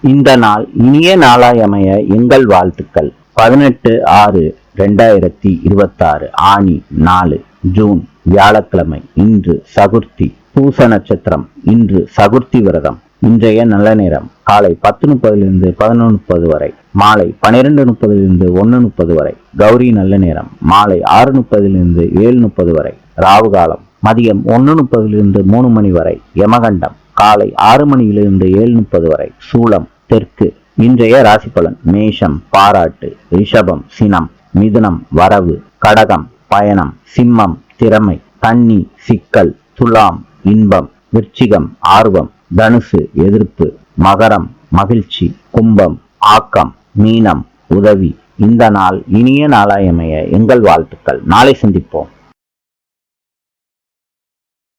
இந்த நாள் இனிய நாளாயமைய எங்கள் வாழ்த்துக்கள். 18/6/2026 ஆனி 4 ஜூன் வியாழக்கிழமை. இன்று சதுர்த்தி. பூச நட்சத்திரம். இன்று சதுர்த்தி விரதம். இன்றைய நல்ல நேரம் காலை 10:30 11:30 வரை, மாலை 12:30 1:30 வரை. கௌரி நல்ல நேரம் மாலை 6:30 7:30 வரை. ராவு காலம் மதியம் 1:30 3 மணி வரை. யமகண்டம் காலை 6 மணியிலிருந்து 7:30 வரை. சூலம் தெற்கு. இன்றைய ராசி பலன்: மேஷம் பாராட்டு, ரிஷபம் சினம், மிதுனம் வரவு, கடகம் பயணம், சிம்மம் திறமை, கன்னி சிக்கல், துலாம் இன்பம், விருச்சிகம் ஆர்வம், தனுசு எதிர்ப்பு, மகரம் மகிழ்ச்சி, கும்பம் ஆக்கம், மீனம் உதவி. இந்த நாள் இனிய நாளாயமைய எங்கள் வாழ்த்துக்கள். நாளை சந்திப்போம்.